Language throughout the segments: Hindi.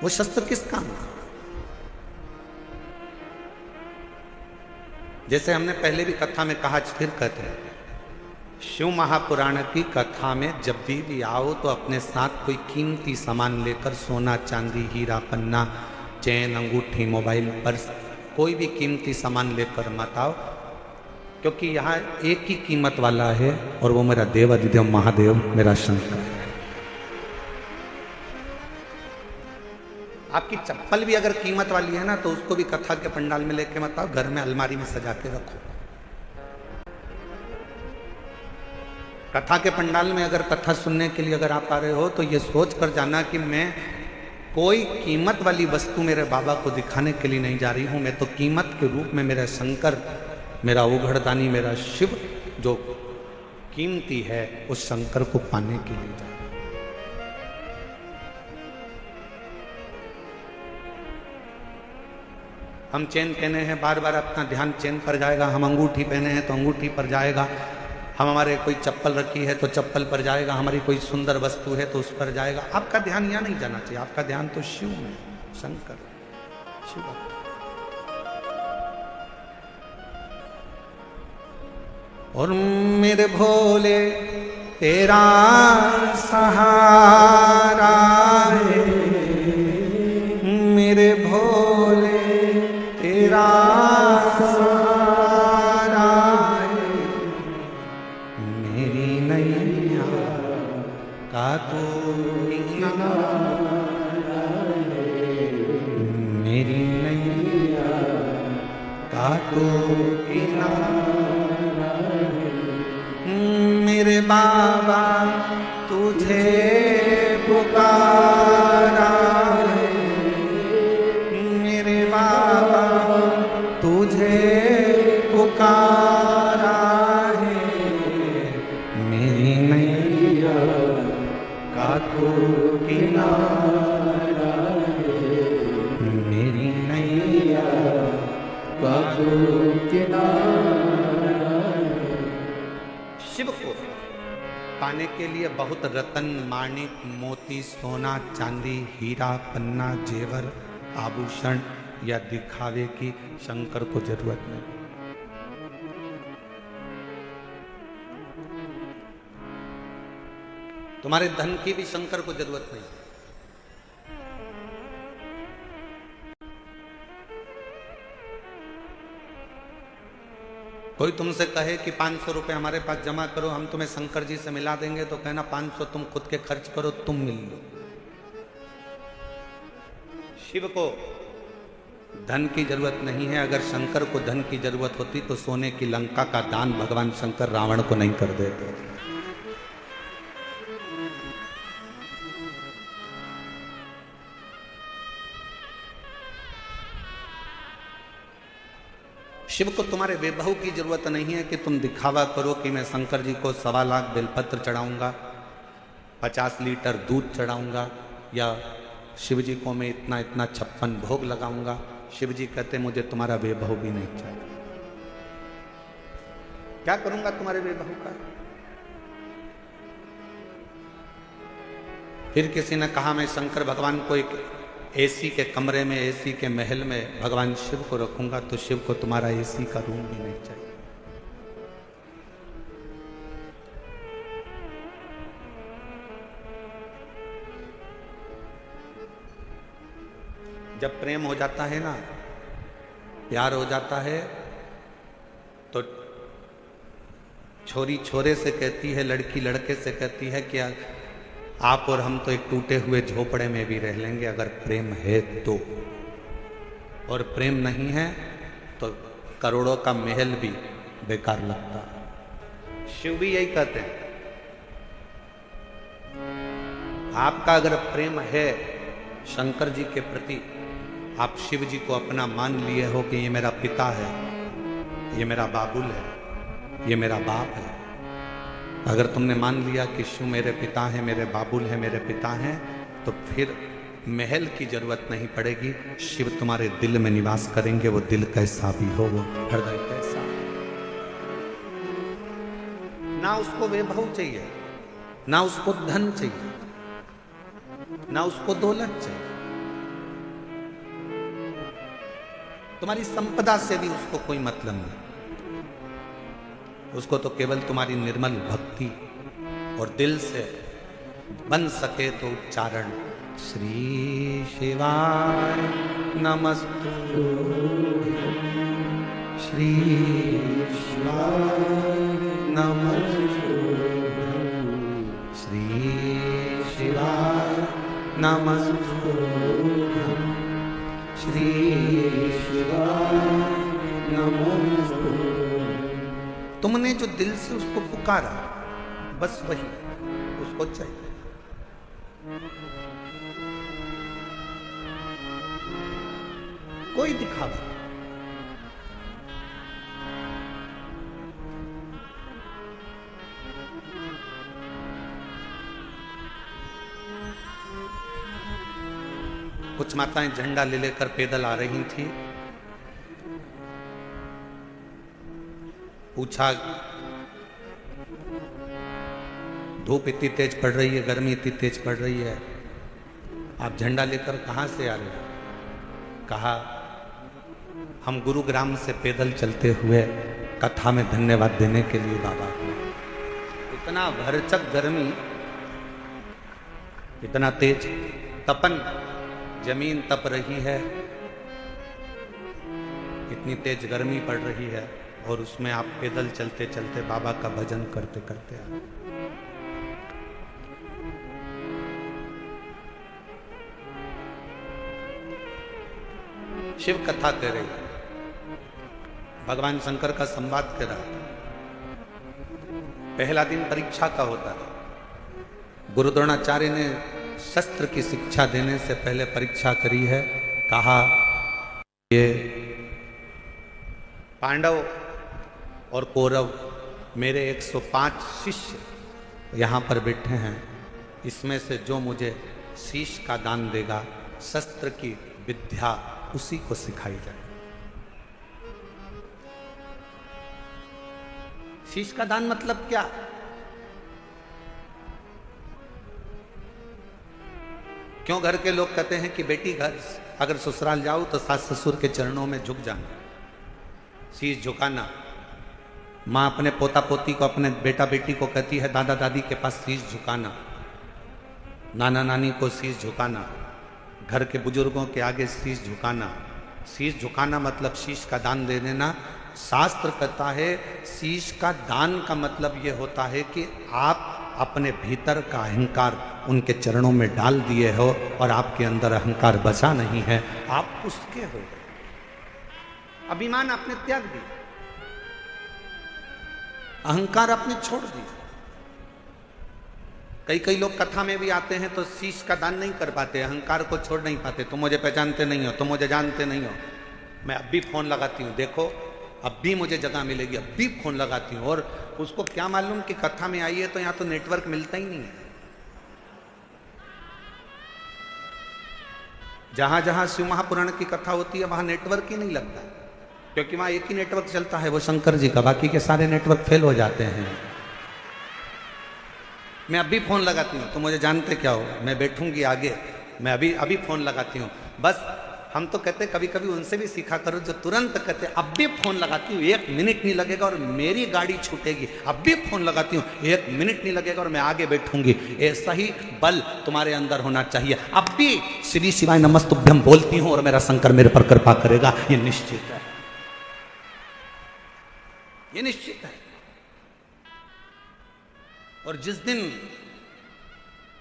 वो शस्त्र किस काम का? जैसे हमने पहले भी कथा में कहा, फिर कहते हैं, शिव महापुराण की कथा में जब भी आओ तो अपने साथ कोई कीमती सामान लेकर, सोना चांदी हीरा पन्ना चैन अंगूठी मोबाइल पर्स कोई भी कीमती सामान लेकर मत आओ, क्योंकि यहाँ एक ही कीमत वाला है और वो मेरा देव अधिदेव महादेव मेरा शंकर है। आपकी चप्पल भी अगर कीमत वाली है ना तो उसको भी कथा के पंडाल में लेके मत आओ, घर में अलमारी में सजा के रखो। कथा के पंडाल में अगर कथा सुनने के लिए अगर आप आ रहे हो तो ये सोच कर जाना कि मैं कोई कीमत वाली वस्तु मेरे बाबा को दिखाने के लिए नहीं जा रही हूं, मैं तो कीमत के रूप में मेरा शंकर, मेरा उघड़दानी, मेरा शिव जो कीमती है उस शंकर को पाने के लिए जा रहा हूं। हम चेन पहने हैं, बार बार अपना ध्यान चेन पर जाएगा। हम अंगूठी पहने हैं तो अंगूठी पर जाएगा। हम हमारे कोई चप्पल रखी है तो चप्पल पर जाएगा। हमारी कोई सुंदर वस्तु है तो उस पर जाएगा। आपका ध्यान यहाँ नहीं जाना चाहिए, आपका ध्यान तो शिव में, शंकर शिव। और मेरे भोले तेरा सहारा है, मेरे भोले तेरा सहारा है, मेरी नैया का कोई किनारा है, मेरी नैया का कोई किनारा है। मेरे बाबा तुझे पुकारा है, मेरे बाबा तुझे पुकारा है, मेरी नैया का तो किनारा है, मेरी नैया का तो किनारा है। शिव को पाने के लिए बहुत रतन माणिक मोती सोना चांदी हीरा पन्ना जेवर आभूषण या दिखावे की शंकर को जरूरत नहीं। तुम्हारे धन की भी शंकर को जरूरत नहीं। कोई तुमसे कहे कि 500 रुपए हमारे पास जमा करो, हम तुम्हें शंकर जी से मिला देंगे, तो कहना 500 तुम खुद के खर्च करो, तुम मिल लो। शिव को धन की जरूरत नहीं है। अगर शंकर को धन की जरूरत होती तो सोने की लंका का दान भगवान शंकर रावण को नहीं कर देते। शिव को तुम्हारे वैभव की जरूरत नहीं है कि तुम दिखावा करो कि मैं शंकर जी को 1.25 लाख बेलपत्र चढ़ाऊंगा, 50 लीटर दूध चढ़ाऊंगा, या शिव जी को मैं इतना इतना 56 भोग लगाऊंगा। शिव जी कहते मुझे तुम्हारा वैभव भी नहीं चाहिए। क्या करूंगा तुम्हारे वैभव का? फिर किसी ने कहा मैं शंकर भगवान को एक एसी के कमरे में, एसी के महल में भगवान शिव को रखूंगा, तो शिव को तुम्हारा एसी का रूम भी नहीं चाहिए। जब प्रेम हो जाता है ना, प्यार हो जाता है, तो छोरी छोरे से कहती है, लड़की लड़के से कहती है कि आप और हम तो एक टूटे हुए झोपड़े में भी रह लेंगे अगर प्रेम है तो। और प्रेम नहीं है तो करोड़ों का महल भी बेकार लगता है। शिव भी यही कहते हैं, आपका अगर प्रेम है शंकर जी के प्रति, आप शिव जी को अपना मान लिए हो कि ये मेरा पिता है, ये मेरा बाबुल है, ये मेरा बाप है। अगर तुमने मान लिया कि शिव मेरे पिता हैं, मेरे बाबुल हैं, मेरे पिता हैं, तो फिर महल की जरूरत नहीं पड़ेगी। शिव तुम्हारे दिल में निवास करेंगे। वो दिल कैसा भी हो, वो हृदय कैसा, ना उसको वैभव चाहिए, ना उसको धन चाहिए, ना उसको दौलत चाहिए। तुम्हारी संपदा से भी उसको कोई मतलब नहीं। उसको तो केवल तुम्हारी निर्मल भक्ति और दिल से बन सके तो उच्चारण श्री शिवाय नमस्तु, श्री शिवाय नमस्तु, श्री शिवाय नमस्तु, श्री शिवाय नमस्तु। तुमने जो दिल से उसको पुकारा, बस वही उसको चाहिए। कोई दिखावा, कुछ माताएं झंडा ले लेकर पैदल आ रही थी। पूछा, धूप इतनी तेज पड़ रही है, गर्मी इतनी तेज पड़ रही है, आप झंडा लेकर कहां से आ रहे हैं? कहा, हम गुरुग्राम से पैदल चलते हुए कथा में धन्यवाद देने के लिए बाबा को। इतना भरचक गर्मी, इतना तेज तपन, जमीन तप रही है, इतनी तेज गर्मी पड़ रही है और उसमें आप पैदल चलते चलते बाबा का भजन करते करते आ। शिव कथा कह रही है, भगवान शंकर का संवाद कर रहा है। पहला दिन परीक्षा का होता है। गुरु द्रोणाचार्य ने शस्त्र की शिक्षा देने से पहले परीक्षा करी है। कहा, ये पांडव और कौरव मेरे 105 शिष्य यहां पर बैठे हैं, इसमें से जो मुझे शीश का दान देगा, शस्त्र की विद्या उसी को सिखाई जाए। शीश का दान मतलब क्या? क्यों घर के लोग कहते हैं कि बेटी घर अगर ससुराल जाओ तो सास ससुर के चरणों में झुक जाना, शीश झुकाना। माँ अपने पोता पोती को, अपने बेटा बेटी को कहती है दादा दादी के पास शीश झुकाना, नाना नानी को शीश झुकाना, घर के बुजुर्गों के आगे शीश झुकाना। शीश झुकाना मतलब शीश का दान दे देना। शास्त्र कहता है शीश का दान का मतलब यह होता है कि आप अपने भीतर का अहंकार उनके चरणों में डाल दिए हो और आपके अंदर अहंकार बचा नहीं है, आप उसके हो गए, अभिमान आपने त्याग दिया, अहंकार आपने छोड़ दिया। कई लोग कथा में भी आते हैं तो शीश का दान नहीं कर पाते, अहंकार को छोड़ नहीं पाते। तुम मुझे पहचानते नहीं हो, तुम मुझे जानते नहीं हो, मैं अब भी फोन लगाती हूँ, देखो अब भी मुझे जगह मिलेगी, अब भी फोन लगाती हूँ। और उसको क्या मालूम कि कथा में आई है तो यहाँ तो नेटवर्क मिलता ही नहीं है। जहां जहां शिव महापुराण की कथा होती है वहां नेटवर्क ही नहीं लगता, क्योंकि वहां एक ही नेटवर्क चलता है, वो शंकर जी का, बाकी के सारे नेटवर्क फेल हो जाते हैं। मैं अभी फोन लगाती हूँ, तो मुझे जानते क्या हो, मैं बैठूंगी आगे, मैं अभी फोन लगाती हूँ। बस हम तो कहते कभी कभी उनसे भी सीखा करो जो तुरंत कहते अब भी फोन लगाती हूँ, 1 मिनट नहीं लगेगा और मेरी गाड़ी छूटेगी, अब भी फोन लगाती हूँ, 1 मिनट नहीं लगेगा और मैं आगे बैठूंगी। ऐसा ही बल तुम्हारे अंदर होना चाहिए। अब भी श्री शिवाय नमस्तुभ्यम बोलती हूँ और मेरा शंकर मेरे पर कृपा करेगा, ये निश्चित है, ये निश्चित है। और जिस दिन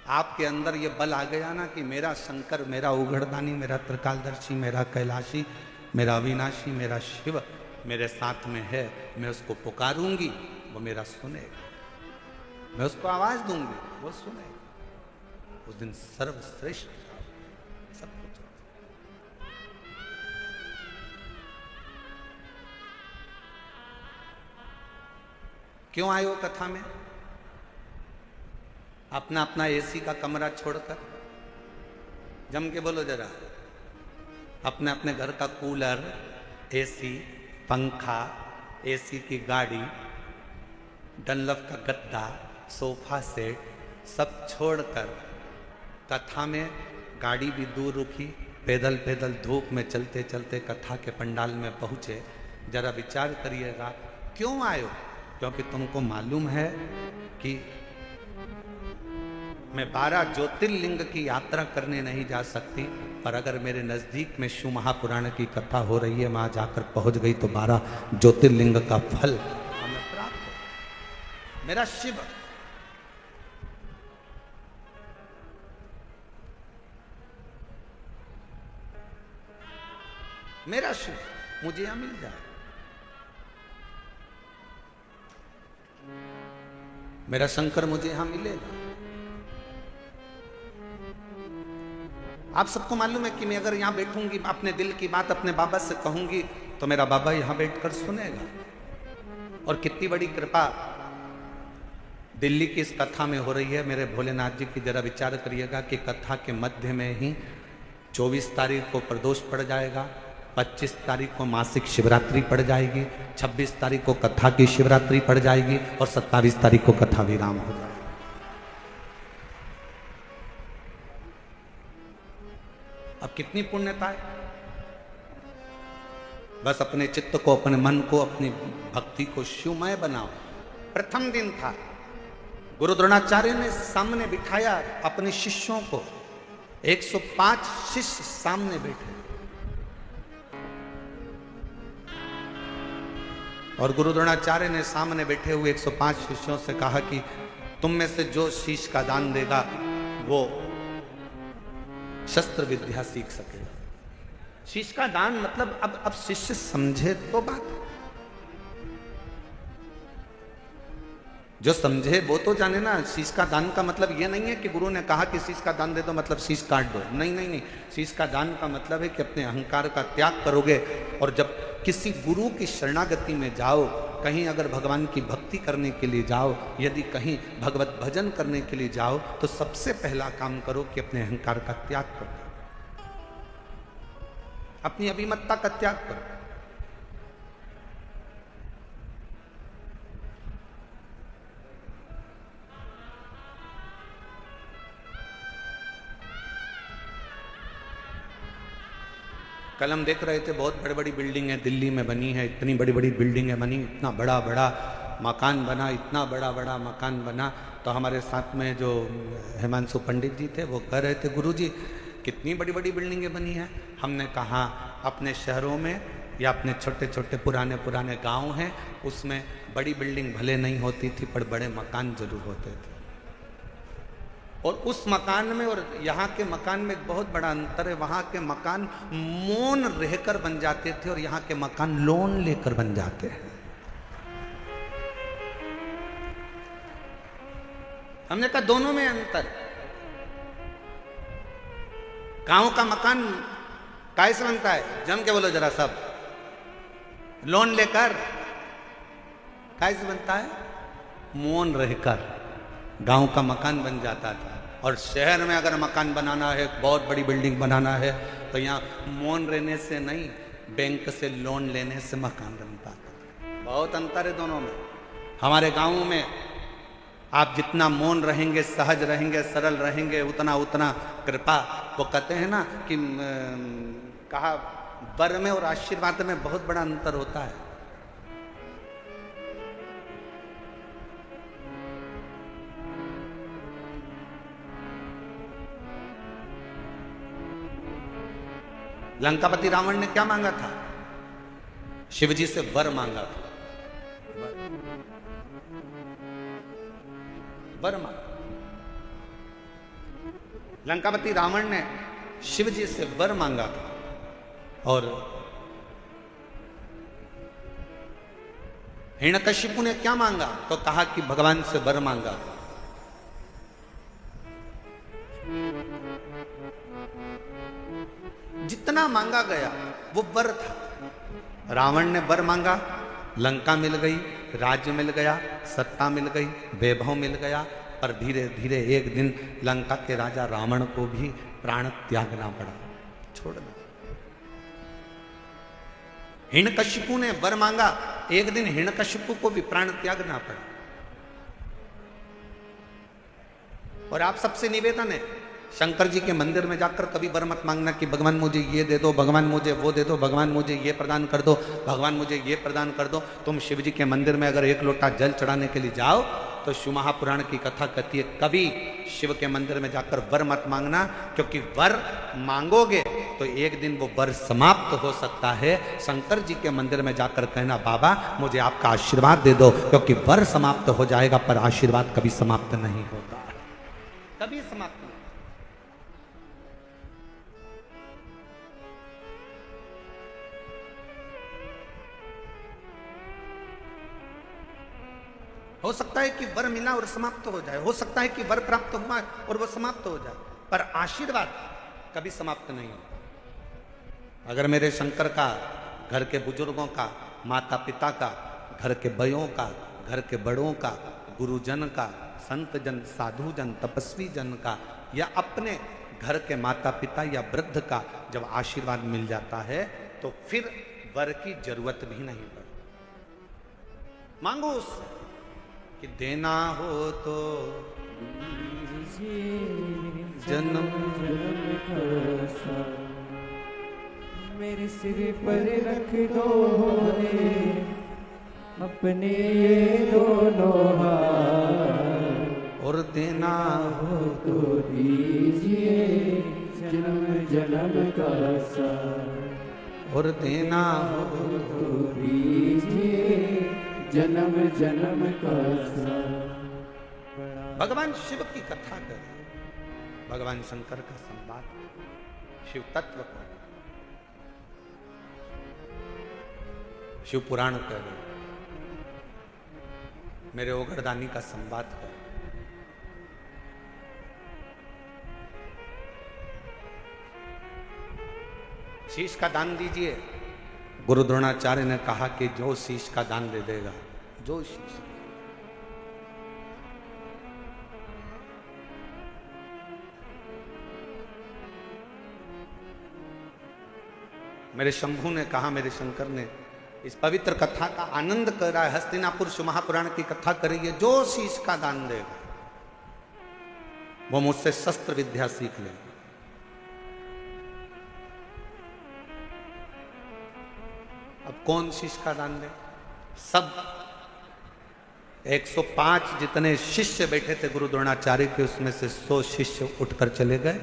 आपके अंदर ये बल आ गया ना कि मेरा शंकर, मेरा उघड़दानी, मेरा त्रिकालदर्शी, मेरा कैलाशी, मेरा अविनाशी, मेरा शिव मेरे साथ में है, मैं उसको पुकारूंगी, वो मेरा सुनेगा, मैं उसको आवाज दूंगी, वो सुनेगा। उस दिन सर्वश्रेष्ठ सब कुछ। क्यों आए हो कथा में? अपना अपना एसी का कमरा छोड़कर, जम के बोलो जरा, अपने अपने घर का कूलर, एसी, पंखा, एसी की गाड़ी, डनलप का गद्दा, सोफा सेट सब छोड़कर कथा में गाड़ी भी दूर रुकी, पैदल पैदल धूप में चलते चलते कथा के पंडाल में पहुंचे। जरा विचार करिएगा, क्यों आयो? क्योंकि तुमको मालूम है कि मैं 12 ज्योतिर्लिंग की यात्रा करने नहीं जा सकती, पर अगर मेरे नजदीक में शिव महापुराण की कथा हो रही है, वहां जाकर पहुंच गई तो 12 ज्योतिर्लिंग का फल हमें प्राप्त हो। मेरा शिव मेरा शिव मुझे यहां मिल जाए, मेरा शंकर मुझे यहां मिलेगा। आप सबको मालूम है कि मैं अगर यहां बैठूंगी, अपने दिल की बात अपने बाबा से कहूंगी, तो मेरा बाबा यहां बैठकर सुनेगा। और कितनी बड़ी कृपा दिल्ली की इस कथा में हो रही है मेरे भोलेनाथ जी की। जरा विचार करिएगा कि कथा के मध्य में ही 24 तारीख को प्रदोष पड़ जाएगा, 25 तारीख को मासिक शिवरात्रि पड़ जाएगी, 26 तारीख को कथा की शिवरात्रि पड़ जाएगी और 27 तारीख को कथा विराम हो जाएगा। अब कितनी पुण्यता है। बस अपने चित्त को, अपने मन को, अपनी भक्ति को शिवमय बनाओ। प्रथम दिन था, गुरु द्रोणाचार्य ने सामने बिठाया अपने शिष्यों को। 105 शिष्य सामने बैठे और गुरु द्रोणाचार्य ने सामने बैठे हुए 105 शिष्यों से कहा कि तुम में से जो शीश का दान देगा वो शस्त्र विद्या सीख सकेगा। शीश का दान मतलब अब शिष्य समझे तो बात, जो समझे वो तो जाने ना। शीश का दान का मतलब ये नहीं है कि गुरु ने कहा कि शीश का दान दे दो मतलब शीश काट दो। नहीं नहीं नहीं, शीश का दान का मतलब है कि अपने अहंकार का त्याग करोगे। और जब किसी गुरु की शरणागति में जाओ, कहीं अगर भगवान की भक्ति करने के लिए जाओ, यदि कहीं भगवत भजन करने के लिए जाओ, तो सबसे पहला काम करो कि अपने अहंकार का त्याग करो, अपनी अभिमतता का त्याग करो। कल हम देख रहे थे बहुत बड़ी बड़ी बिल्डिंग है दिल्ली में बनी है, इतनी बड़ी बड़ी बिल्डिंग है बनी, इतना बड़ा बड़ा मकान बना, इतना बड़ा बड़ा मकान बना। तो हमारे साथ में जो हिमांशु पंडित जी थे वो कह रहे थे, गुरुजी कितनी बड़ी बड़ी बिल्डिंगें बनी हैं। हमने कहा अपने शहरों में या अपने छोटे छोटे पुराने पुराने गाँव हैं, उसमें बड़ी बिल्डिंग भले नहीं होती थी पर बड़े मकान जरूर होते थे। और उस मकान में और यहाँ के मकान में एक बहुत बड़ा अंतर है। वहाँ के मकान मौन रहकर बन जाते थे और यहाँ के मकान लोन लेकर बन जाते हैं। हमने कहा दोनों में अंतर। गांव का मकान कैसे बनता है? जम के बोलो जरा सब। लोन लेकर। कैसे बनता है? मौन रहकर गांव का मकान बन जाता था। और शहर में अगर मकान बनाना है, बहुत बड़ी बिल्डिंग बनाना है, तो यहाँ मौन रहने से नहीं, बैंक से लोन लेने से मकान बनता था। बहुत अंतर है दोनों में। हमारे गांव में आप जितना मौन रहेंगे, सहज रहेंगे, सरल रहेंगे, उतना उतना कृपा। वो कहते हैं ना कि कहा वर में और आशीर्वाद में बहुत बड़ा अंतर होता है। लंकापति रावण ने क्या मांगा था? शिवजी से वर मांगा था। वर मांगा। लंकापति रावण ने शिवजी से वर मांगा था। और हिरण्यकशिपु ने क्या मांगा? तो कहा कि भगवान से वर मांगा। जितना मांगा गया वो वर था। रावण ने वर मांगा, लंका मिल गई, राज्य मिल गया, सत्ता मिल गई, वैभव मिल गया। पर धीरे धीरे एक दिन लंका के राजा रावण को भी प्राण त्यागना पड़ा, छोड़ना। हिरण्यकशिपु ने वर मांगा, एक दिन हिरण्यकशिपु को भी प्राण त्यागना पड़ा। और आप सबसे निवेदन है शंकर जी के मंदिर में जाकर कभी वर मत मांगना कि भगवान मुझे ये दे दो, भगवान मुझे वो दे दो, भगवान मुझे ये प्रदान कर दो, भगवान मुझे ये प्रदान कर दो। तुम शिव जी के मंदिर में अगर एक लोटा जल चढ़ाने के लिए जाओ तो शिव महापुराण की कथा कहती है कभी शिव के मंदिर में जाकर वर मत मांगना, क्योंकि वर मांगोगे तो एक दिन वो वर समाप्त हो सकता है। शंकर जी के मंदिर में जाकर कहना बाबा मुझे आपका आशीर्वाद दे दो, क्योंकि वर समाप्त हो जाएगा पर आशीर्वाद कभी समाप्त नहीं होता, कभी समाप्त नहीं। हो सकता है कि वर मिला और समाप्त हो जाए, हो सकता है कि वर प्राप्त हुआ और वह समाप्त हो जाए, पर आशीर्वाद कभी समाप्त नहीं होता। अगर मेरे शंकर का, घर के बुजुर्गों का, माता पिता का, घर के बयों का, घर के बड़ों का, गुरुजन का, संत जन, साधु जन, तपस्वी जन का, या अपने घर के माता पिता या वृद्ध का जब आशीर्वाद मिल जाता है तो फिर वर की जरूरत भी नहीं पड़ती। मांगो उससे कि देना हो तो जन्म मेरे सिर पर रख दो अपने ये दोनों हाथ, और देना हो तो दीजिए जन्म जन्म का साथ, और देना हो तो दीजिए जन्म जन्म का साथ। भगवान शिव की कथा करें, भगवान शंकर का संवाद, शिव तत्व करें, शिव पुराण करें, मेरे ओगरदानी का संवाद करें। शीश का दान दीजिए। गुरु द्रोणाचार्य ने कहा कि जो शीश का दान दे देगा, जो शीश, मेरे शंभू ने कहा, मेरे शंकर ने इस पवित्र कथा का आनंद कर रहा है, हस्तिनापुर शिव महापुराण की कथा करिए, जो शीश का दान देगा वो मुझसे शस्त्र विद्या सीख लेगा। अब कौन शीश का दान दे? सब 105 जितने शिष्य बैठे थे गुरु द्रोणाचार्य के, उसमें से 100 शिष्य उठकर चले गए।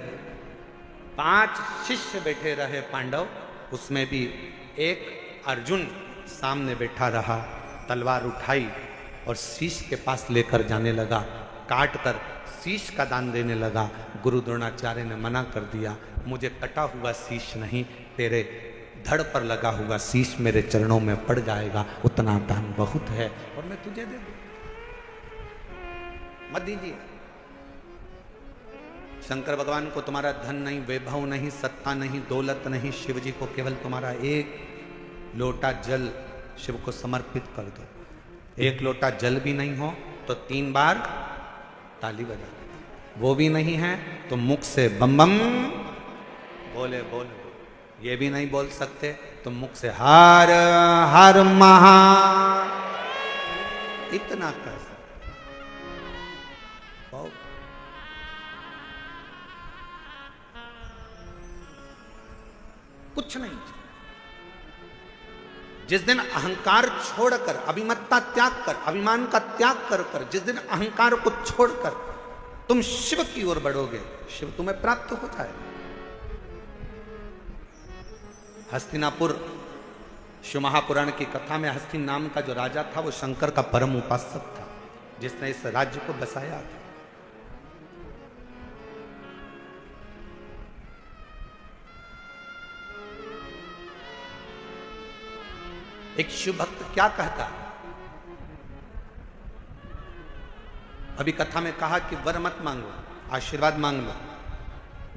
5 शिष्य बैठे रहे पांडव, उसमें भी एक अर्जुन सामने बैठा रहा, तलवार उठाई और शीश के पास लेकर जाने लगा, काट कर शीश का दान देने लगा। गुरु द्रोणाचार्य ने मना कर दिया, मुझे कटा हुआ शीश नहीं, तेरे धड़ पर लगा हुआ शीश मेरे चरणों में पड़ जाएगा, उतना दान बहुत है और मैं तुझे दे दूं, मत दीजिए। शंकर भगवान को तुम्हारा धन नहीं, वैभव नहीं, सत्ता नहीं, दौलत नहीं, शिव जी को केवल तुम्हारा एक लोटा जल शिव को समर्पित कर दो। एक लोटा जल भी नहीं हो तो 3 बार ताली बजा दो, वो भी नहीं है तो मुख से बम बम बोले बोल, ये भी नहीं बोल सकते तो मुख से हर हर महा, इतना कर सकते। कुछ नहीं। जिस दिन अहंकार छोड़कर, अभिमत्ता त्याग कर, अभिमान का त्याग कर कर, जिस दिन अहंकार को छोड़कर तुम शिव की ओर बढ़ोगे, शिव तुम्हें प्राप्त हो जाएगा। हस्तिनापुर शिव महापुराण की कथा में हस्तिन नाम का जो राजा था वो शंकर का परम उपासक था, जिसने इस राज्य को बसाया था। एक शिव भक्त क्या कहता है, अभी कथा में कहा कि वर मत मांगो, आशीर्वाद मांग लो।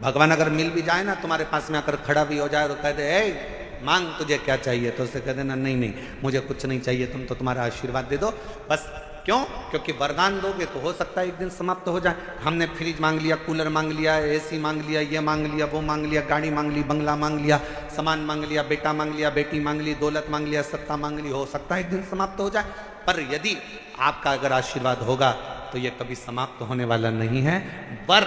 भगवान अगर मिल भी जाए ना, तुम्हारे पास में आकर खड़ा भी हो जाए और कह दे ए मांग तुझे क्या चाहिए, तो उसे कह देना नहीं नहीं मुझे कुछ नहीं चाहिए, तुम तो तुम्हारा आशीर्वाद दे दो बस। क्यों? क्योंकि वरदान दोगे तो हो सकता है एक दिन समाप्त हो जाए। हमने फ्रिज मांग लिया, कूलर मांग लिया, एसी मांग लिया, ये मांग लिया, वो मांग लिया, गाड़ी मांग ली, बंगला मांग लिया, सामान मांग लिया, बेटा मांग लिया, बेटी मांग ली, दौलत मांग लिया, सत्ता मांग ली, हो सकता है एक दिन समाप्त हो जाए। पर यदि आपका अगर आशीर्वाद होगा तो ये कभी समाप्त होने वाला नहीं है। वर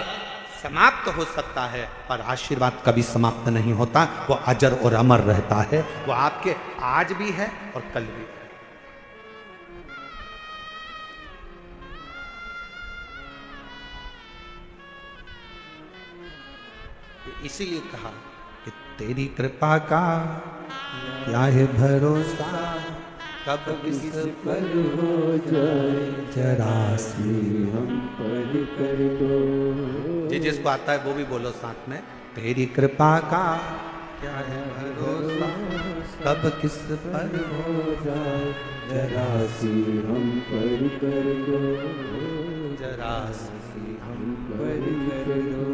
समाप्त हो सकता है, पर आशीर्वाद कभी समाप्त नहीं होता, वो अजर और अमर रहता है। वो आपके आज भी है और कल भी है। इसीलिए कहा कि तेरी कृपा का क्या है भरोसा, कब किस पर हो जाए जरा सी हम पर कर दो। जी जिसको आता है वो भी बोलो साथ में, तेरी कृपा का क्या है भरोसा, कब किस पर हो जाए जरा सी हम पर कर दो, जरा सी हम पर कर दो।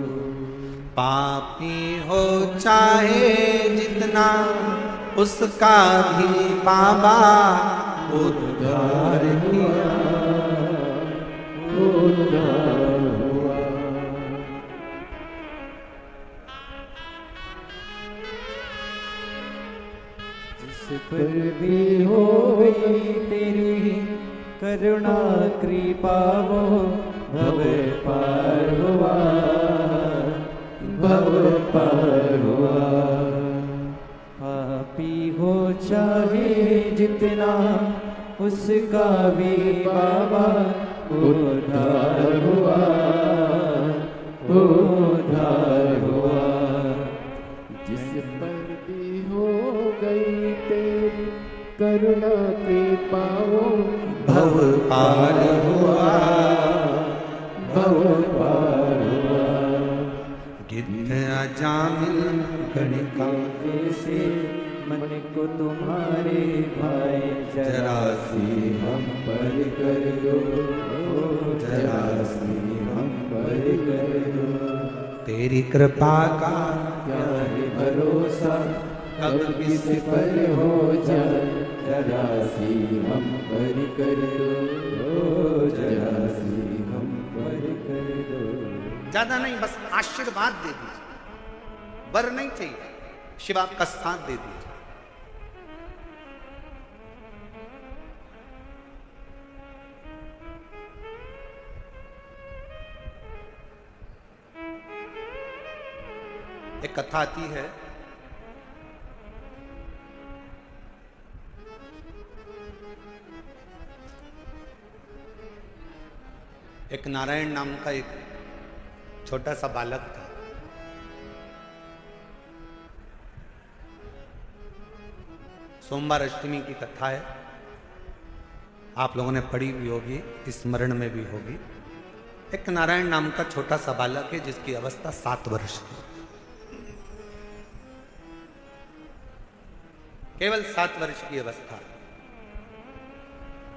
पापी हो चाहे जितना उसका भी बाबा उद्धार किया, उद्धार हुआ। जिस पर भी हो गई तेरी करुणा कृपा वो भव पार हुआ, भव पार हुआ। पापी हो चाहे जितना उसका भी बाबा उद्धार हुआ, उद्धार हुआ। जिस पर भी हो गई तेरी करुणा कृपा वो भव पार हुआ, भव पार हुआ। गिद्ध अजामिल गणिका जैसे मन को तुम्हारे भाई जरा सी हम पर कर दो, जरा सी हम पर कर दो। तेरी कृपा का क्या है भरोसा, कब किस पर हो जाए जरा सी हम पर कर दो, जरा सी हम पर कर दो। ज्यादा नहीं, बस आशीर्वाद दे दीजिए, वर नहीं चाहिए, शिव आपका साथ दे दीजिए। एक कथा आती है, एक नारायण नाम का एक छोटा सा बालक था। सोमवार अष्टमी की कथा है, आप लोगों ने पढ़ी भी होगी, स्मरण में भी होगी। एक नारायण नाम का छोटा सा बालक है जिसकी अवस्था 7 वर्ष की, केवल 7 वर्ष की अवस्था।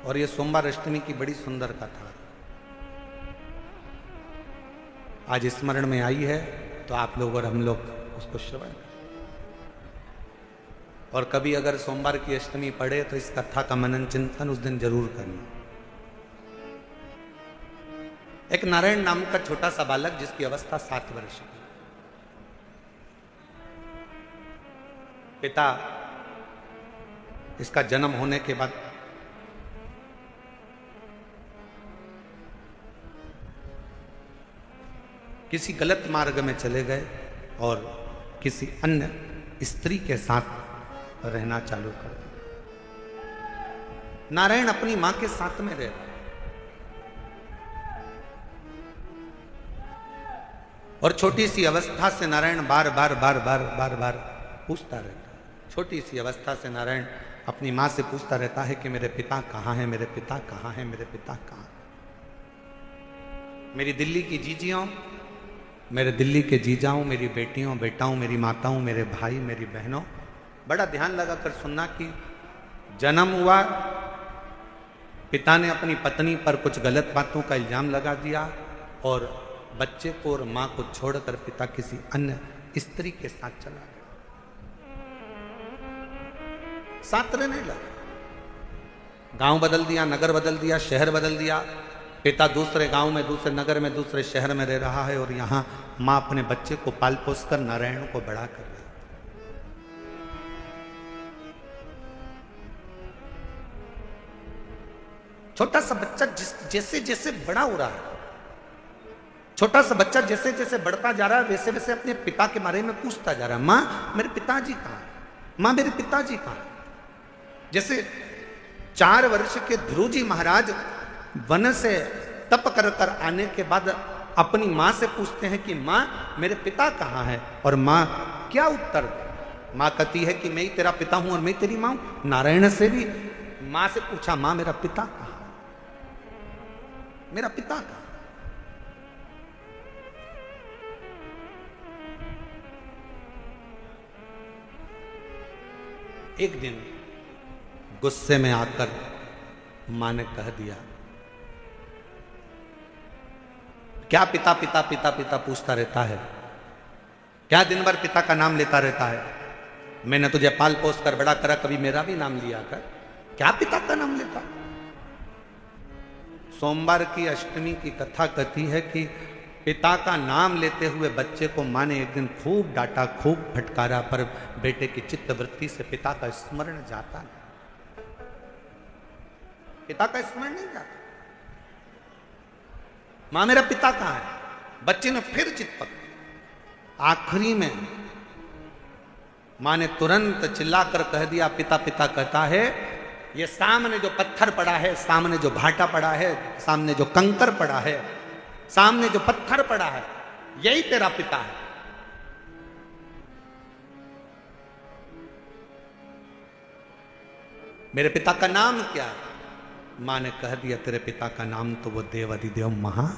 और ये सोमवार अष्टमी की बड़ी सुंदर कथा आज स्मरण में आई है, तो आप लोग और हम लोग उसको श्रवण करें। और कभी अगर सोमवार की अष्टमी पढ़े तो इस कथा का मनन चिंतन उस दिन जरूर करना। एक नारायण नाम का छोटा सा बालक जिसकी अवस्था 7 वर्ष की, पिता इसका जन्म होने के बाद किसी गलत मार्ग में चले गए और किसी अन्य स्त्री के साथ रहना चालू कर दिया। नारायण अपनी मां के साथ में रह रहे और छोटी सी अवस्था से नारायण बार बार पूछता रहता है। छोटी सी अवस्था से नारायण अपनी मां से पूछता रहता है कि मेरे पिता कहाँ हैं, मेरे पिता कहाँ हैं, मेरे पिता कहाँ। मेरी दिल्ली की जीजियों, मेरे दिल्ली के जीजाओं, मेरी बेटियों बेटाओं, मेरी माताओं, मेरे भाई, मेरी बहनों, बड़ा ध्यान लगाकर सुनना कि जन्म हुआ, पिता ने अपनी पत्नी पर कुछ गलत बातों का इल्जाम लगा दिया और बच्चे को और मां को छोड़कर पिता किसी अन्य स्त्री के साथ चला गया। साथ रहने लगा, गांव बदल दिया, नगर बदल दिया, शहर बदल दिया। पिता दूसरे गांव में, दूसरे नगर में, दूसरे शहर में रह रहा है और यहां मां अपने बच्चे को पाल पोस कर नारायण को बड़ा कर रही है। छोटा सा बच्चा जैसे जैसे बड़ा हो रहा है, छोटा सा बच्चा जैसे जैसे बढ़ता जा रहा है वैसे वैसे अपने पिता के बारे में पूछता जा रहा है, माँ मेरे पिताजी कहाँ हैं, माँ मेरे पिताजी कहाँ हैं। जैसे 4 वर्ष के ध्रुव जी महाराज वन से तप कर कर आने के बाद अपनी माँ से पूछते हैं कि माँ मेरे पिता कहाँ है, और माँ क्या उत्तर दे। माँ कहती है कि मैं ही तेरा पिता हूं और मैं तेरी माँ हूं। नारायण से भी माँ से पूछा, माँ मेरा पिता कहाँ है, मेरा पिता कहाँ। एक दिन गुस्से में आकर मां ने कह दिया, क्या पिता पिता पिता पिता पूछता रहता है, क्या दिन भर पिता का नाम लेता रहता है, मैंने तुझे पाल पोस कर बड़ा करा, कभी मेरा भी नाम लिया कर, क्या पिता का नाम लेता। सोमवार की अष्टमी की कथा कहती है कि पिता का नाम लेते हुए बच्चे को मां ने एक दिन खूब डांटा, खूब फटकारा, पर बेटे की चित्तवृत्ति से पिता का स्मरण जाता नहीं, पिता का स्मरण नहीं जाता। मां मेरा पिता कहां है, बच्चे ने फिर चित पकड़ी। आखिरी में मां ने तुरंत चिल्लाकर कह दिया, पिता पिता कहता है, ये सामने जो पत्थर पड़ा है, सामने जो भाटा पड़ा है, सामने जो कंकर पड़ा है, सामने जो पत्थर पड़ा है, यही तेरा पिता है। मेरे पिता का नाम क्या है। मां ने कह दिया, तेरे पिता का नाम तो वो देव अधिदेव महा।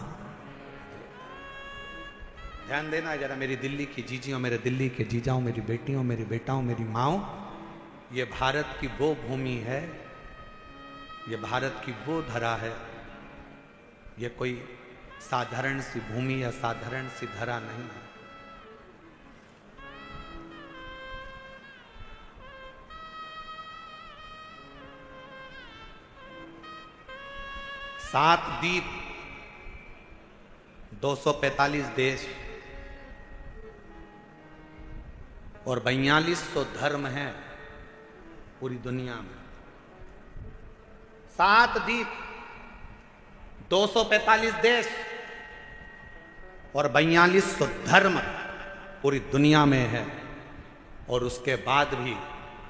ध्यान देना जरा, मेरी दिल्ली की जीजियों, मेरे दिल्ली के जीजाओं, मेरी बेटियों, मेरी बेटाओं, मेरी माओ, ये भारत की वो भूमि है, ये भारत की वो धरा है, ये कोई साधारण सी भूमि या साधारण सी धरा नहीं है। सात द्वीप, 245 देश और 4200 धर्म हैं पूरी दुनिया में। 7 द्वीप, 245 देश और 4200 धर्म पूरी दुनिया में है। और उसके बाद भी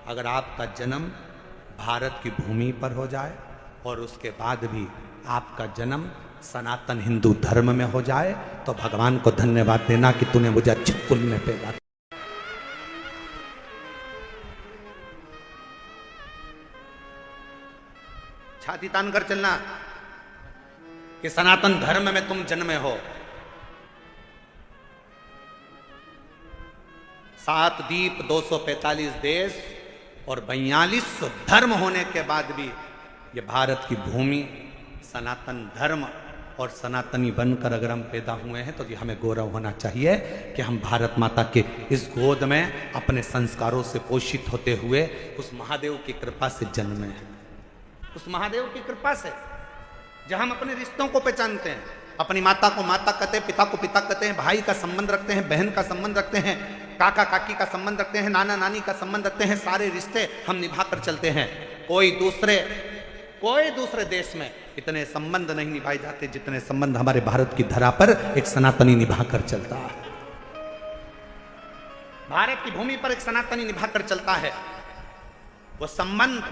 अगर आपका जन्म भारत की भूमि पर हो जाए और उसके बाद भी आपका जन्म सनातन हिंदू धर्म में हो जाए, तो भगवान को धन्यवाद देना कि तूने मुझे अच्छे कुल में पैदा किया। छाती तान कर चलना कि सनातन धर्म में तुम जन्मे हो। 7 द्वीप, 245 देश और 4200 धर्म होने के बाद भी ये भारत की भूमि सनातन धर्म और सनातनी बनकर अगर हम पैदा हुए हैं, तो ये हमें गौरव होना चाहिए कि हम भारत माता के इस गोद में अपने संस्कारों से पोषित होते हुए उस महादेव की कृपा से जन्मे हैं। उस महादेव की कृपा से जहां हम अपने रिश्तों को पहचानते हैं, अपनी माता को माता कहते हैं, पिता को पिता कहते हैं, भाई का संबंध रखते हैं, बहन का संबंध रखते हैं, काका काकी का संबंध रखते हैं, नाना नानी का संबंध रखते हैं, सारे रिश्ते हम निभा कर चलते हैं। कोई दूसरे देश में इतने संबंध नहीं निभाए जाते जितने संबंध हमारे भारत की धरा पर एक सनातनी निभा कर चलता है। भारत की भूमि पर एक सनातनी निभा कर चलता है। वो संबंध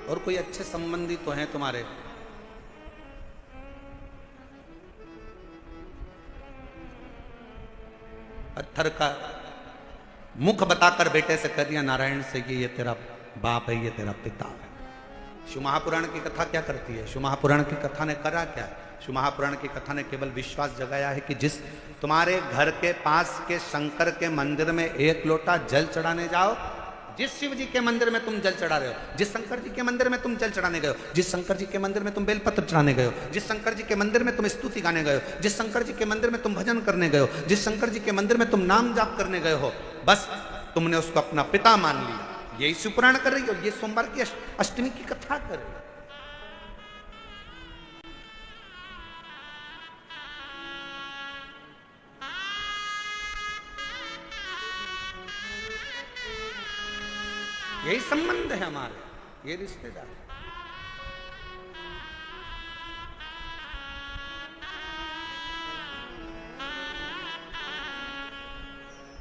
और कोई अच्छे संबंधी तो हैं तुम्हारे, पत्थर का मुख बताकर बेटे से कह दिया नारायण से कि ये तेरा बाप है, ये तेरा पिता है। शिव महापुराण की कथा क्या करती है? शिव महापुराण की कथा ने करा क्या? शिव महापुराण की कथा ने केवल विश्वास जगाया है कि जिस तुम्हारे घर के पास के शंकर के मंदिर में 1 लोटा जल चढ़ाने जाओ, जिस शिव जी के मंदिर में तुम जल चढ़ा रहे हो, जिस शंकर जी के मंदिर में तुम जल चढ़ाने गए हो, जिस शंकर जी के मंदिर में तुम बेलपत्र चढ़ाने गए हो, जिस शंकर जी के मंदिर में तुम स्तुति गाने गए हो, जिस शंकर जी के मंदिर में तुम भजन करने गए हो, जिस शंकर जी के मंदिर में तुम नाम जाप करने गए हो, बस तुमने उसको अपना पिता मान लिया। यही शिवपुराण कर रही हो, ये सोमवार की अष्टमी की कथा कर रही हो। यही संबंध है हमारे, ये रिश्तेदार।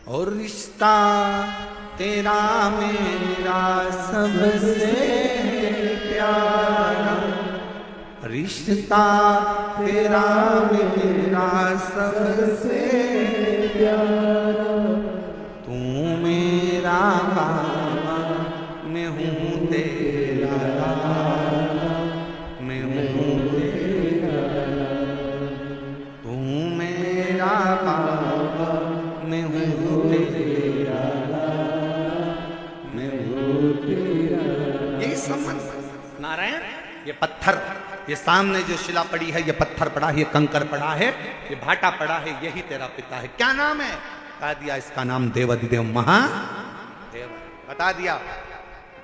और रिश्ता तेरा मेरा सबसे प्यारा, रिश्ता तेरा मेरा सबसे प्यारा, तू मेरा बाबा मैं हूँ तेरा लाला, मैं हूँ तेरा लाला, तू मेरा बाबा मैं हूँ तेरा लाला, मैं हूँ तेरा लाला। यही संबंध। नारायण, ये पत्थर, ये सामने जो शिला पड़ी है, ये पत्थर पड़ा है, ये कंकर पड़ा है, ये भाटा पड़ा है, यही तेरा पिता है। क्या नाम है? बता दिया, इसका नाम देवाधिदेव महादेव। बता दिया।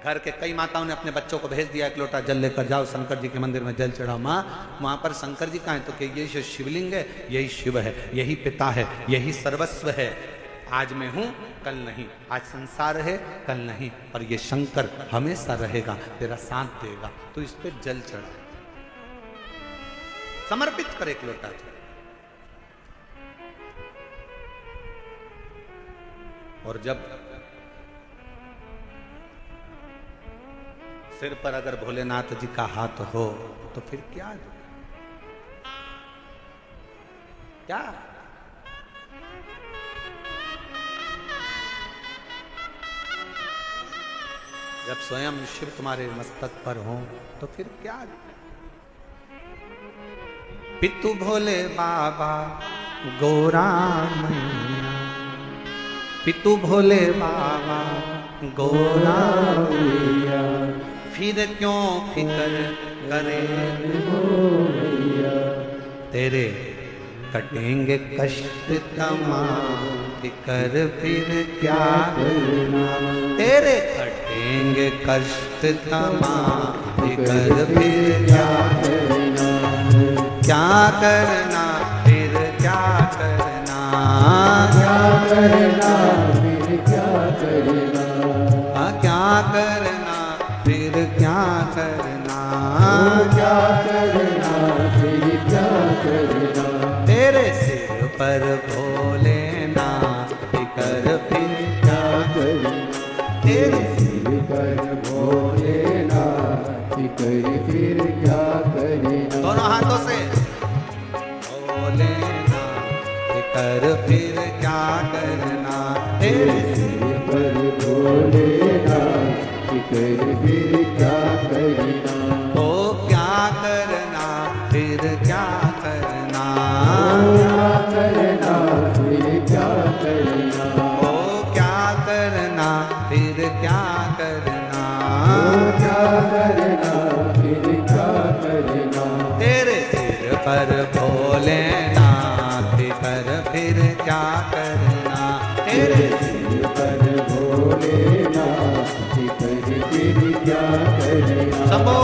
घर के कई माताओं ने अपने बच्चों को भेज दिया, एक लोटा जल लेकर जाओ शंकर जी के मंदिर में जल चढ़ाओ। माँ वहां पर शंकर जी कहाँ है? तो कि ये जो शिवलिंग है यही शिव है, यही पिता है, यही सर्वस्व है। आज मैं हूं, कल नहीं। आज संसार है, कल नहीं, पर ये शंकर हमेशा रहेगा, तेरा साथ देगा। तो इस पे जल चढ़ा, समर्पित कर एक लोटा जल। और जब सिर पर अगर भोलेनाथ जी का हाथ हो तो फिर क्या क्या जब स्वयं शिव तुम्हारे मस्तक पर हो तो फिर क्या। पितु भोले बाबा गौरा मैया, पितु भोले बाबा गौरा मैया, फिर क्यों फिकर करे तेरे कटेंगे कष्ट तमाम, फिकर फिर क्या करना, तेरे कटेंगे कष्ट तमाम, फिकर फिर क्या करना, क्या करना फिर क्या करना, क्या करना फिर क्या करना, क्या करना फिर क्या करना, क्या करना फिर क्या करना, तेरे सिर पर भोलेनाथ फिकर फिर क्या करना, तेरे सिर पर भोलेनाथ फिकर फिर क्या करना। दोनों हाथों से भोलेनाथ फिकर फिर क्या करना, तेरे सिर पर भोलेनाथ फिकर फिर क्या करना, ओ क्या करना फिर क्या करना, क्या करना फिर क्या करना, ओ क्या करना फिर क्या करना, क्या करना फिर क्या करना, तेरे सिर पर भोलेनाथ फिकर फिर क्या करना, तेरे सिर पर भोलेनाथ फिकर फिर क्या करना। शंभो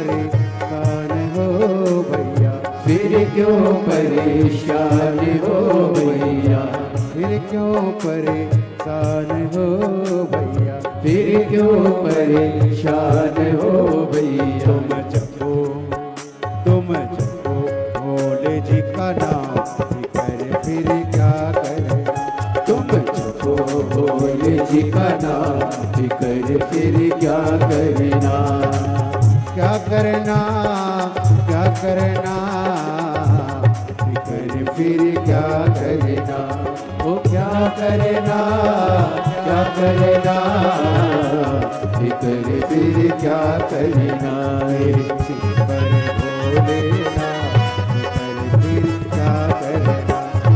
परेशान हो भैया, फिर क्यों परेशान हो भैया, फिर क्यों परेशान हो भैया, फिर क्यों परेशान हो भैया। तुम जपो भोले जी का नाम, फिकर फिर क्या करे। तुम जपो भोले जी का नाम, फिकर फिर क्या करना। क्या करना, क्या करना, फिकर फिर क्या करना। ओ क्या करना, क्या करना, फिकर फिर क्या करना।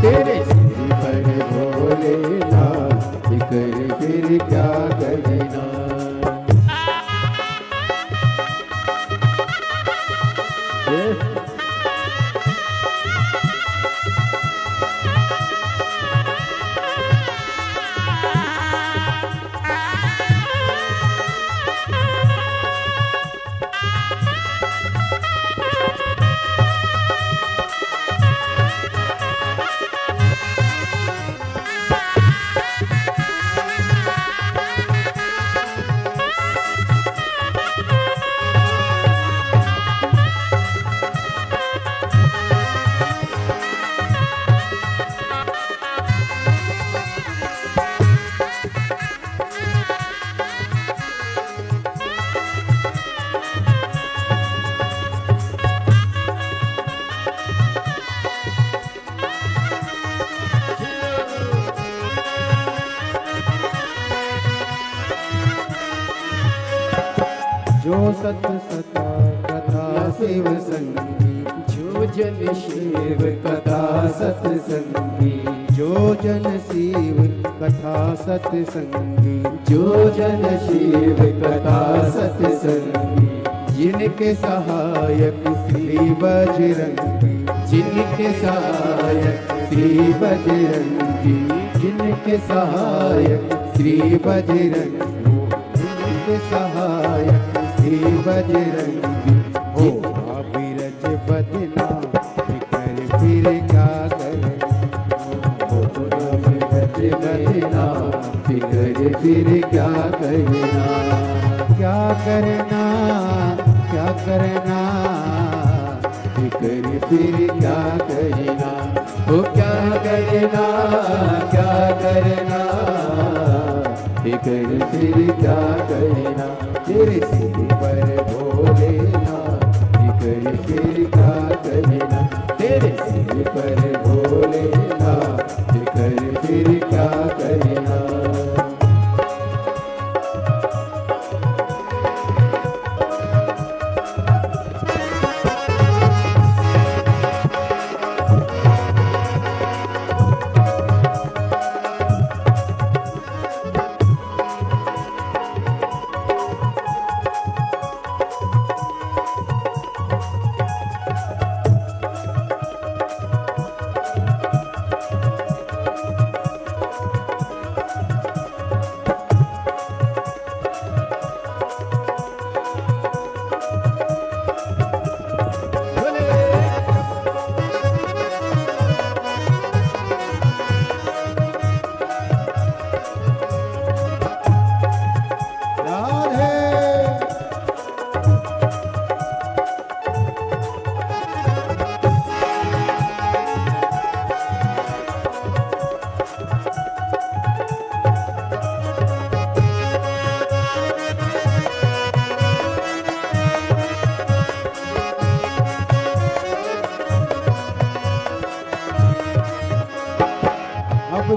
तेरे सिर पर भोलेनाथ, फिकर फिर क्या करना। जो सत सता कथा शिव संगी, जो जन शिव कथा सत्संगी, जो जन शिव कथा सत्संगी, जो जन शिव कथा सत्संगी। जिनके सहायक श्री बजरंगी, जिनके सहायक श्री बजरंगी, जिनके सहायक श्री बजरंगी, जिनके सहायक श्री बजरंगी। हो अविरज बदना, फिकर फिर क्या करे। हो अविरज बदना, फिकर फिर क्या करना। क्या करना, क्या करना, फिकर फिर क्या करना। हो क्या करना, क्या करना, फिकर फिर क्या करना। तेरे सिर पर भोलेनाथ, फिकर फिर क्या करना। तेरे सिर पर भोलेनाथ, फिकर फिर क्या करना।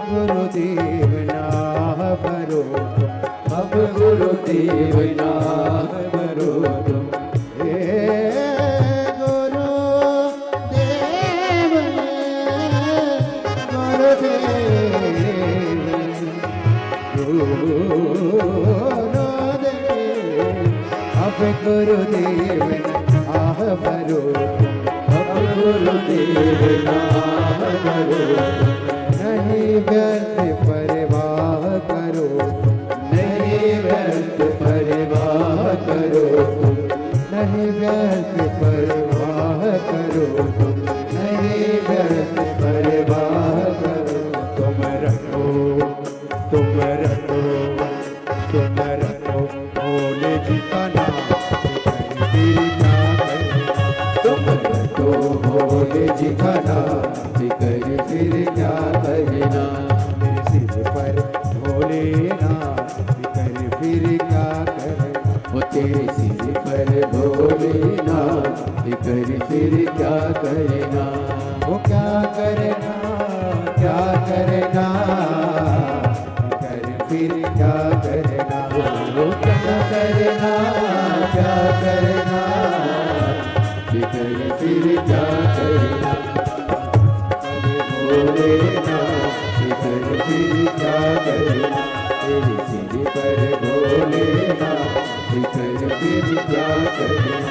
गुरुदेव नाम भरो, अब गुरुदेव नाम भरो तुम। हे गुरुदेव, गुरुदेव, अब गुरुदेव नाम भरो, अब गुरुदेव नाम भरो। नहीं व्यर्थ परवाह करो, नहीं व्यर्थ परवाह व्यर्थ परवाह करो तुम, नहीं व्यर्थ परवाह करो। तुम रखो भोले जी का नाम, फिर क्या करना। तुम रखो भोले जी का नाम, फिर क्या करना। मेरे सिर पर भोलेनाथ, फिर क्या करना। वो तेरे सिर पर भोलेनाथ, फिर क्या करना। वो क्या करना, क्या करना, फिर क्या करना। वो क्या करना, क्या करना, फिर क्या करना। भोलेनाथ, फिर क्या करना। तेरे सिर पर भोलेनाथ, फिर क्या करना।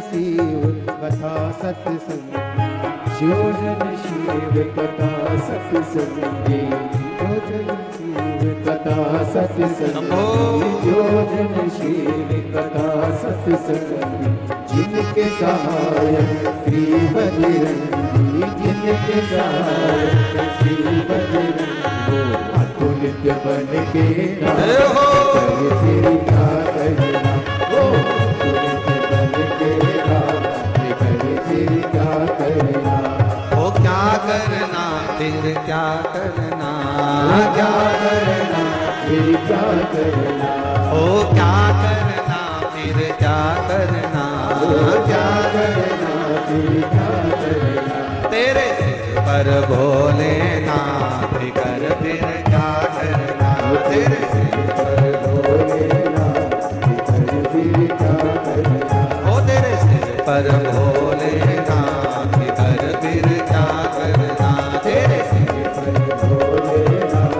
शिव कथा सत्संगी, जोजन शिव कथा सत्संगी, जोजन शिव कथा सत्संगी, जोजन शिव कथा सत्संगी। जिनके सहायक श्री बजरंगी, जिनके सहायक श्री बजरंगी, वो अतुलित बन के फिर क्या करना। वो अतुलित बन के फिर क्या करना। वो क्या करना, फिर क्या करना, क्या करना, फिर क्या करना। ओ क्या करना, फिर क्या करना, क्या करना, फिर क्या करना। तेरे सिर पर भोलेनाथ, कर फिर क्या करना। तेरे सिर पर भोलेनाथ, फिर क्या करना। ओ तेरे सिर पर भोलेनाथ, कर फिर क्या करना। तेरे सिर पर भोलेनाथ,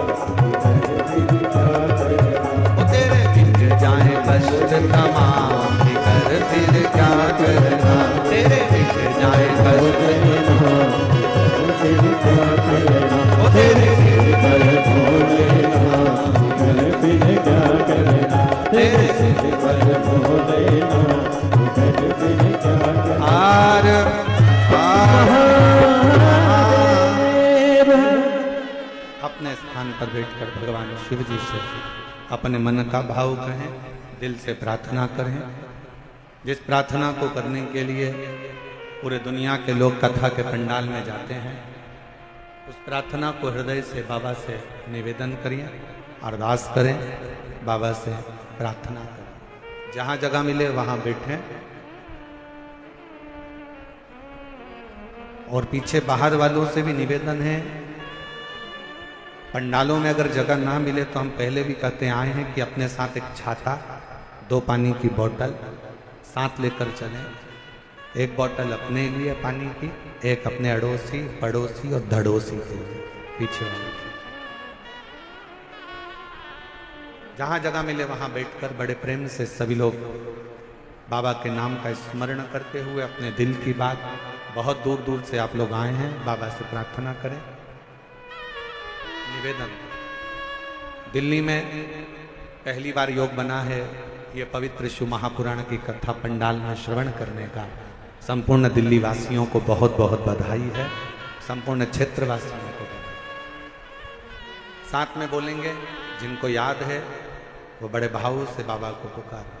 फिर क्या करना। ओ तेरे बिक जाए कष्ट तमाम, कर फिर क्या करना। तेरे बिक जाए कष्ट फिर क्या करना। ओ तेरे सिर पर भोलेनाथ, फिर क्या करना। तेरे सिर पर भोलेनाथ, फिर क्या करना। हार अपने स्थान पर बैठकर भगवान शिव जी से अपने मन का भाव कहें, दिल से प्रार्थना करें। जिस प्रार्थना को करने के लिए पूरे दुनिया के लोग कथा के पंडाल में जाते हैं, उस प्रार्थना को हृदय से बाबा से निवेदन करिए, अरदास करें, बाबा से प्रार्थना करें। जहाँ जगह मिले वहाँ बैठें और पीछे बाहर वालों से भी निवेदन है, पंडालों में अगर जगह ना मिले तो हम पहले भी कहते आए हैं कि अपने साथ एक छाता, 2 पानी की बोतल साथ लेकर चलें। एक बोतल अपने लिए पानी की, एक अपने अड़ोसी, पड़ोसी और धड़ोसी के लिए, पीछे वाले। जहाँ जगह मिले वहाँ बैठकर बड़े प्रेम से सभी लोग बाबा के नाम का स्मरण करते हुए अपने दिल की बात, बहुत दूर दूर से आप लोग आए हैं, बाबा से प्रार्थना करें। निवेदन, दिल्ली में पहली बार योग बना है, ये पवित्र शिव महापुराण की कथा पंडाल में श्रवण करने का संपूर्ण दिल्ली वासियों को बहुत बहुत बधाई है, संपूर्ण क्षेत्र वासियों को बधाई। साथ में बोलेंगे, जिनको याद है वो बड़े भाव से बाबा को पुकारें।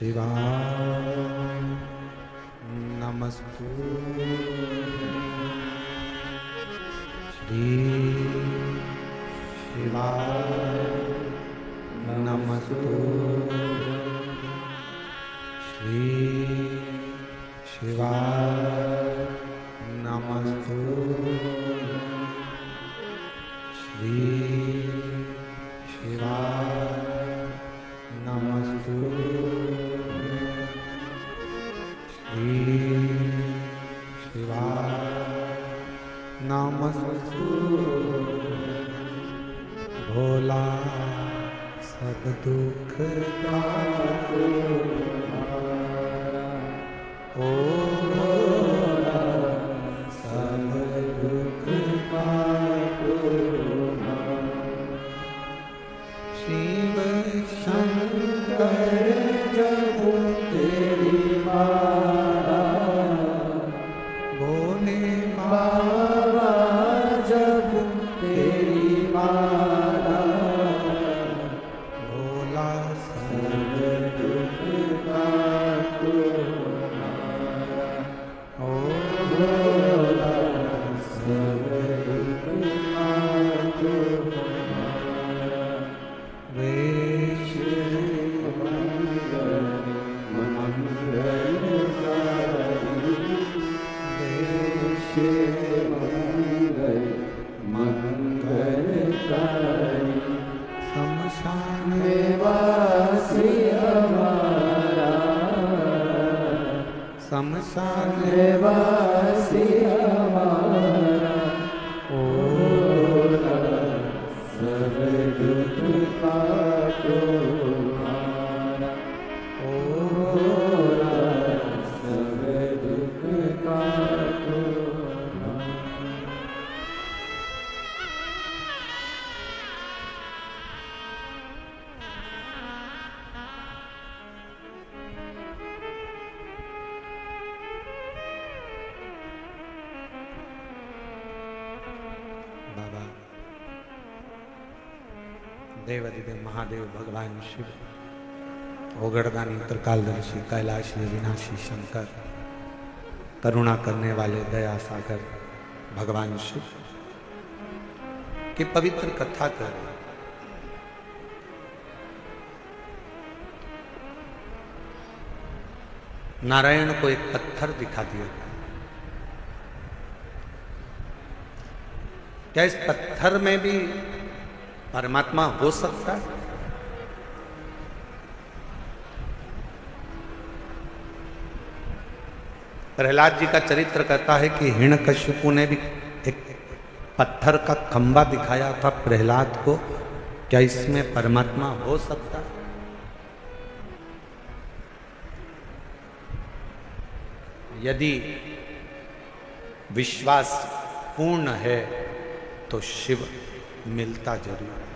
शिवाय नमस्तुते श्री शिवाय नमस्तुते श्री शिवाय नमस्तुते श्री शिवाय नमस्तुते श्री शिवाय नमस्तुते भोला सब दुख काटो ओ भोला सब दुख काटो शिव शंकर जब तेरी माला भोले बाबा जब तेरी माला भोला सब दुख काटो ओ भोला सब दुख काटो वेश मंगलकारी शमशान वासी हमारा शमशान वासी हमारा ओ सब दुख काटो हमारा ओ सब दुख काटो बाबा देवाधिदेव महादेव भगवान शिव ओगड़दानी त्रिकालदर्शी कैलाशी विनाशी शंकर करुणा करने वाले दया सागर भगवान शिव की पवित्र कथा कर नारायण को एक पत्थर दिखा दिया। क्या इस पत्थर में भी परमात्मा हो सकता है? प्रहलाद जी का चरित्र कहता है कि हिरण्यकशिपु ने भी एक पत्थर का खंबा दिखाया था प्रहलाद को। क्या इसमें परमात्मा हो सकता है? यदि विश्वास पूर्ण है तो शिव मिलता जरूर है।